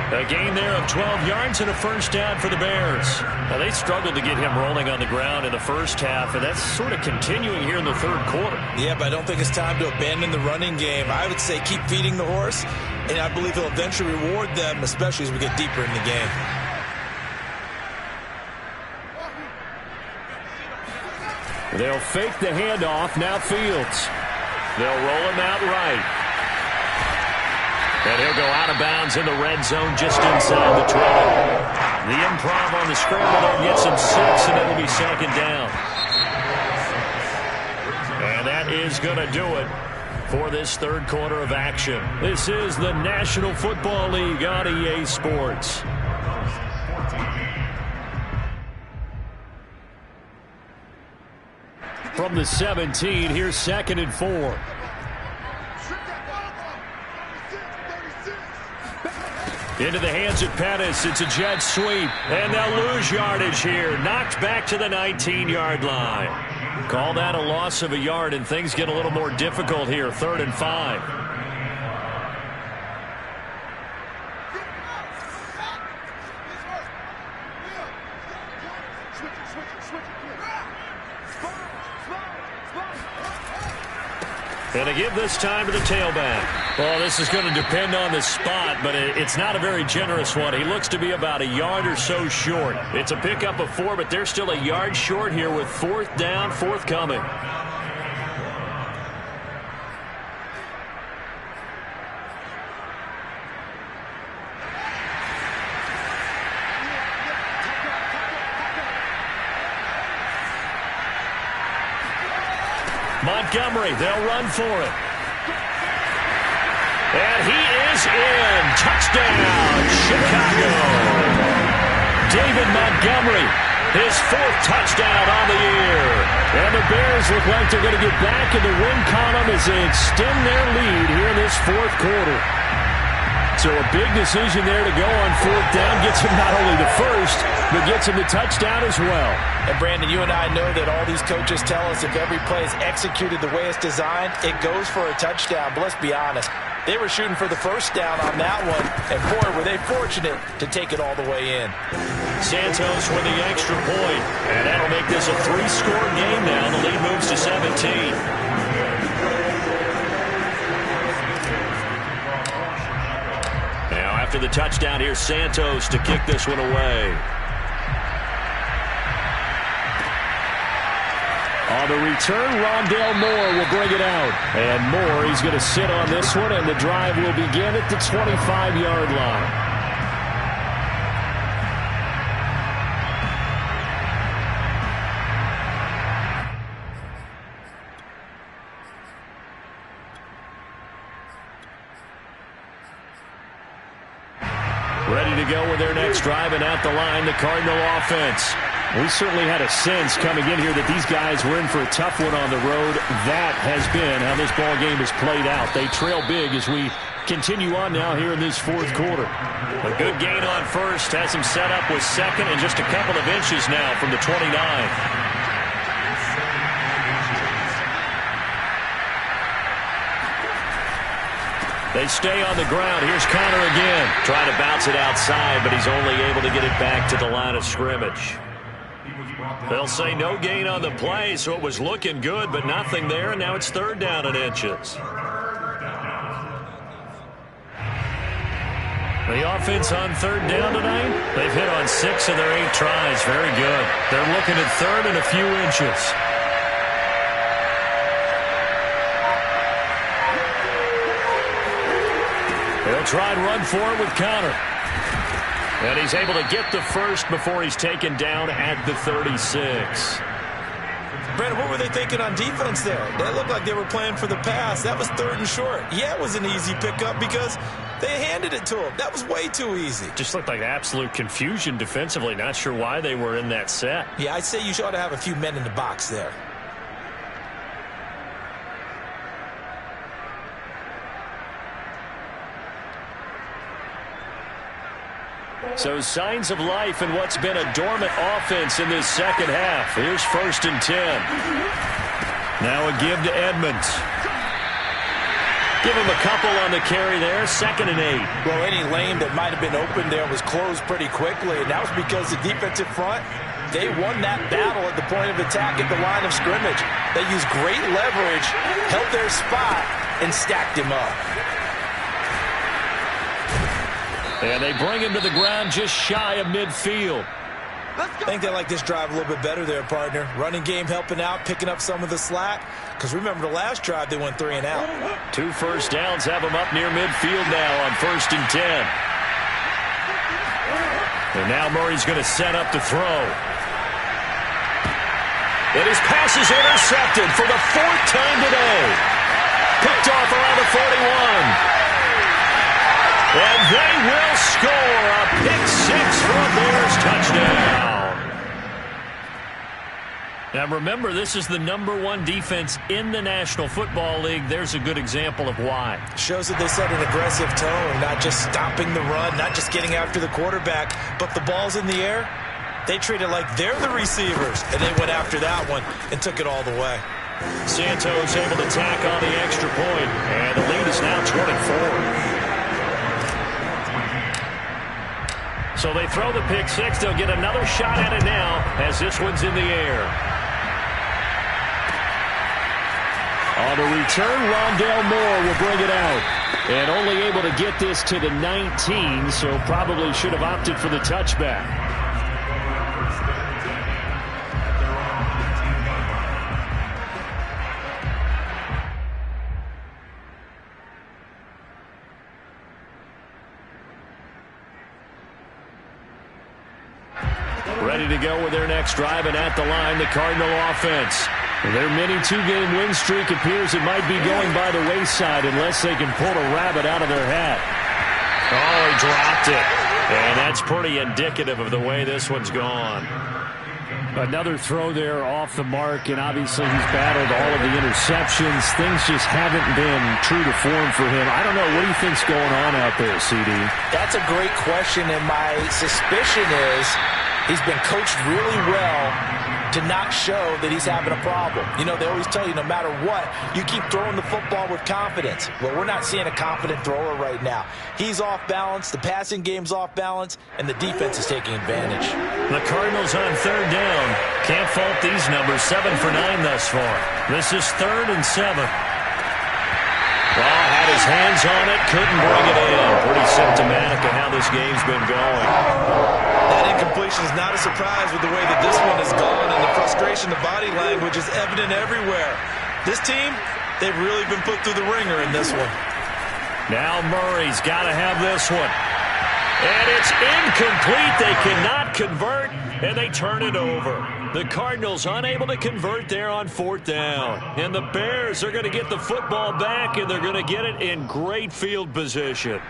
A gain there of 12 yards and a first down for the Bears. Now, they struggled to get him rolling on the ground in the first half, and that's sort of continuing here in the third quarter. Yeah, but I don't think it's time to abandon the running game. I would say keep feeding the horse, and I believe he'll eventually reward them, especially as we get deeper in the game. They'll fake the handoff. Now Fields. They'll roll him out right. And he'll go out of bounds in the red zone just inside the 20. The improv on the scramble there gets him 6, and it'll be second down. And that is going to do it for this third quarter of action. This is the National Football League on EA Sports. from the 17. Here's 2nd and 4. Into the hands of Pettis. It's a jet sweep. And they'll lose yardage here. Knocked back to the 19-yard line. Call that a loss of a yard, and things get a little more difficult here. 3rd and 5. And to give this time to the tailback. Well, this is going to depend on the spot, but it's not a very generous one. He looks to be about a yard or so short. It's a pickup of 4, but they're still a yard short here with 4th down, forthcoming. Montgomery, they'll run for it. And he is in. Touchdown, Chicago. David Montgomery, his 4th touchdown on the year. And the Bears look like they're going to get back in the win column as they extend their lead here in this 4th quarter. So a big decision there to go on 4th down. Gets him not only the first, but gets him the touchdown as well. And Brandon, you and I know that all these coaches tell us if every play is executed the way it's designed, it goes for a touchdown. But let's be honest, they were shooting for the first down on that one, and boy, were they fortunate to take it all the way in. Santos with the extra point, and that'll make this a 3-score game now. The lead moves to 17. After the touchdown, here's Santos to kick this one away. On the return, Rondale Moore will bring it out. And Moore, he's going to sit on this one, and the drive will begin at the 25-yard line. Ready to go with their next drive, and at the line, the Cardinal offense. We certainly had a sense coming in here that these guys were in for a tough one on the road. That has been how this ball game has played out. They trail big as we continue on now here in this 4th quarter. A good gain on first, has him set up with 2nd and just a couple of inches now from the 29. They stay on the ground. Here's Conner again. Trying to bounce it outside, but he's only able to get it back to the line of scrimmage. They'll say no gain on the play, so it was looking good, but nothing there, and now it's 3rd down and inches. The offense on 3rd down tonight, they've hit on 6 of their 8 tries. Very good. They're looking at 3rd and a few inches. They'll try and run for it with Conner. And he's able to get the first before he's taken down at the 36. Brandon, what were they thinking on defense there? That looked like they were playing for the pass. That was 3rd and short. Yeah, it was an easy pickup because they handed it to him. That was way too easy. Just looked like absolute confusion defensively. Not sure why they were in that set. Yeah, I'd say you ought to have a few men in the box there. So signs of life in what's been a dormant offense in this 2nd half. Here's 1st and 10. Now a give to Edmonds. Give him a couple on the carry there. 2nd and 8. Well, any lane that might have been open there was closed pretty quickly, and that was because the defensive front, they won that battle at the point of attack at the line of scrimmage. They used great leverage, held their spot, and stacked him up. And they bring him to the ground just shy of midfield. I think they like this drive a little bit better there, partner. Running game helping out, picking up some of the slack. Because remember the last drive, they went 3 and out. 2 first downs have them up near midfield now on 1st and 10. And now Murray's going to set up to throw. And his pass is intercepted for the 4th time today. Picked off around the 41. And they will score a pick 6 for a Bears touchdown. Now remember, this is the #1 defense in the National Football League. There's a good example of why. Shows that they set an aggressive tone, not just stopping the run, not just getting after the quarterback, but the ball's in the air. They treat it like they're the receivers, and they went after that one and took it all the way. Santos able to tack on the extra point, and the lead is now 24. So they throw the pick six. They'll get another shot at it now as this one's in the air. On the return, Rondale Moore will bring it out. And only able to get this to the 19, so probably should have opted for the touchback. Ready to go with their next drive, and at the line, the Cardinal offense. Their mini two-game win streak appears it might be going by the wayside unless they can pull a rabbit out of their hat. Oh, he dropped it. And that's pretty indicative of the way this one's gone. Another throw there off the mark, and obviously he's battled all of the interceptions. Things just haven't been true to form for him. I don't know. What do you think's going on out there, CD? That's a great question, and my suspicion is he's been coached really well to not show that he's having a problem. You know, they always tell you no matter what, you keep throwing the football with confidence. Well, we're not seeing a confident thrower right now. He's off balance, the passing game's off balance, and the defense is taking advantage. The Cardinals on third down. Can't fault these numbers. 7 for 9 thus far. This is 3rd and 7. Well, had his hands on it, couldn't bring it in. Pretty symptomatic of how this game's been going. That incompletion is not a surprise with the way that this one has gone, and the frustration, the body language is evident everywhere. This team, they've really been put through the ringer in this one. Now Murray's got to have this one. And it's incomplete. They cannot convert, and they turn it over. The Cardinals unable to convert there on 4th down. And the Bears are going to get the football back, and they're going to get it in great field position.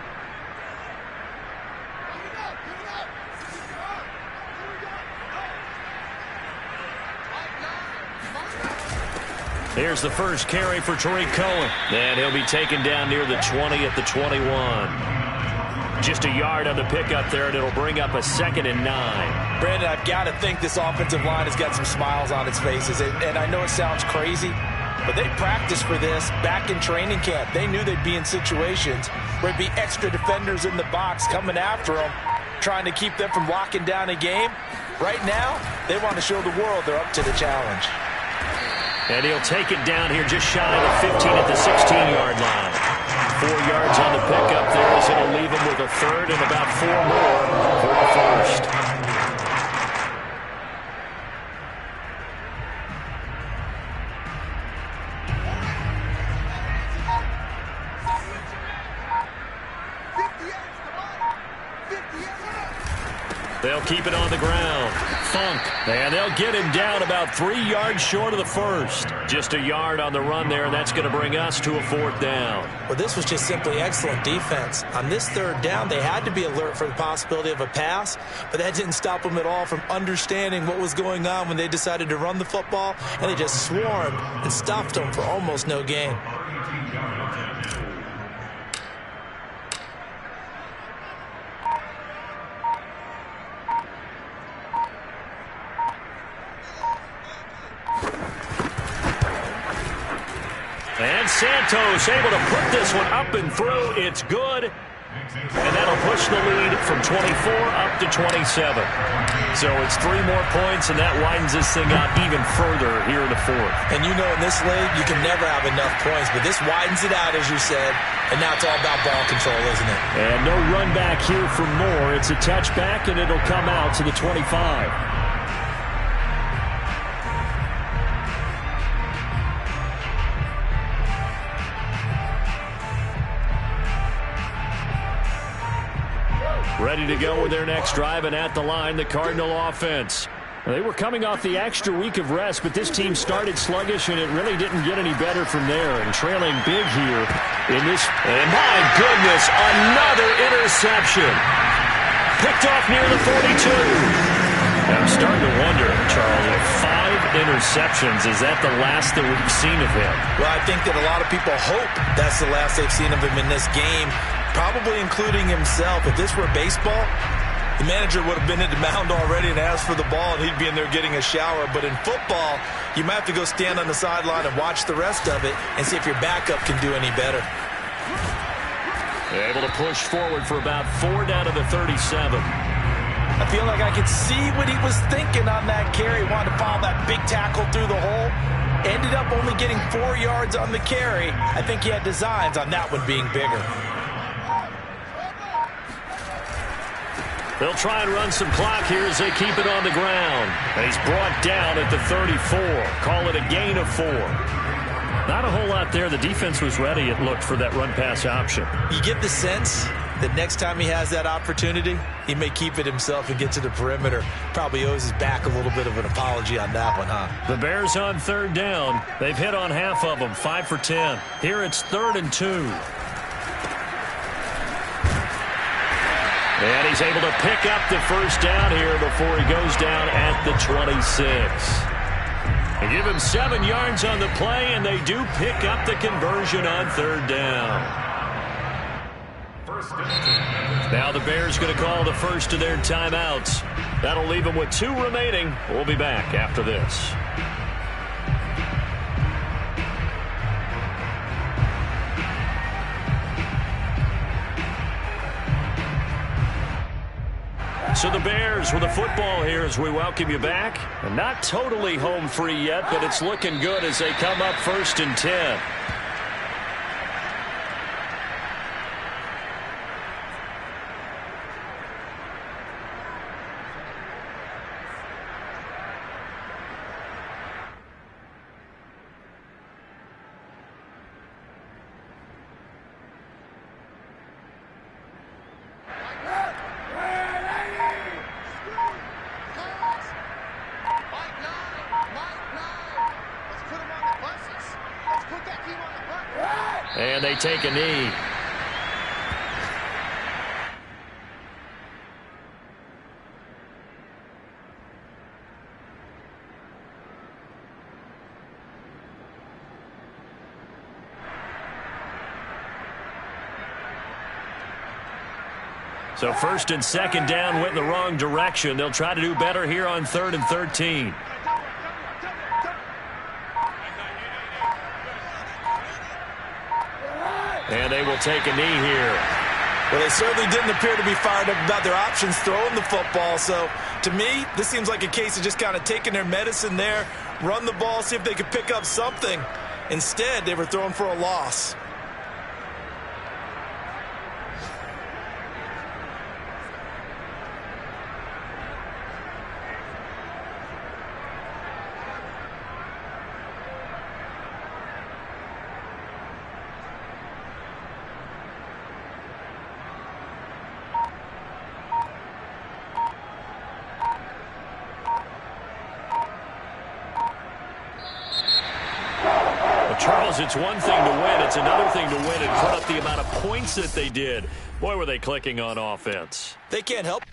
Here's the first carry for Tariq Cohen. And he'll be taken down near the 20 at the 21. Just a yard on the pickup there, and it'll bring up a 2nd and 9. Brandon, I've got to think this offensive line has got some smiles on its faces. And I know it sounds crazy, but they practiced for this back in training camp. They knew they'd be in situations where there'd be extra defenders in the box coming after them, trying to keep them from locking down a game. Right now, they want to show the world they're up to the challenge. And he'll take it down here just shy of the 15 at the 16-yard line. 4 yards on the pickup there as it'll leave him with a 3rd and about 4 more for the 1st. They'll keep it on the ground. Funk. And they'll get him down about 3 yards short of the 1st. Just a yard on the run there, and that's going to bring us to a 4th down. Well, this was just simply excellent defense. On this 3rd down, they had to be alert for the possibility of a pass, but that didn't stop them at all from understanding what was going on when they decided to run the football, and they just swarmed and stuffed them for almost no gain. And Santos able to put this one up and through. It's good. And that'll push the lead from 24 up to 27. So it's 3 more points, and that widens this thing out even further here in the 4th. And you know in this league, you can never have enough points, but this widens it out, as you said, and now it's all about ball control, isn't it? And no run back here for Moore. It's a touchback, and it'll come out to the 25. Ready to go with their next drive, and at the line, the Cardinal offense. They were coming off the extra week of rest, but this team started sluggish, and it really didn't get any better from there. And trailing big here in this. And my goodness, another interception. Picked off near the 42. I'm starting to wonder, Charlie, if 5 interceptions, is that the last that we've seen of him? Well, I think that a lot of people hope that's the last they've seen of him in this game, probably including himself. If this were baseball, the manager would have been at the mound already and asked for the ball, and he'd be in there getting a shower. But in football, you might have to go stand on the sideline and watch the rest of it and see if your backup can do any better. Able to push forward for about 4 down to the 37. I feel like I could see what he was thinking on that carry. Wanted to follow that big tackle through the hole. Ended up only getting 4 yards on the carry. I think he had designs on that one being bigger. They'll try and run some clock here as they keep it on the ground. And he's brought down at the 34. Call it a gain of 4. Not a whole lot there. The defense was ready, it looked, for that run-pass option. You get the sense that next time he has that opportunity, he may keep it himself and get to the perimeter. Probably owes his back a little bit of an apology on that one, huh? The Bears on 3rd down. They've hit on half of them, 5 for 10. Here it's 3rd and 2. And he's able to pick up the first down here before he goes down at the 26. They give him 7 yards on the play, and they do pick up the conversion on 3rd down. Now the Bears going to call the first of their timeouts. That'll leave them with 2 remaining. We'll be back after this. So the Bears with the football here as we welcome you back. And not totally home free yet, but it's looking good as they come up 1st and 10. And they take a knee. So 1st and 2nd down went in the wrong direction. They'll try to do better here on 3rd and 13. And they will take a knee here. Well, they certainly didn't appear to be fired up about their options throwing the football. So, to me, this seems like a case of just kind of taking their medicine there, run the ball, see if they could pick up something. Instead, they were throwing for a loss. Charles, it's one thing to win. It's another thing to win and put up the amount of points that they did. Boy, were they clicking on offense. They can't help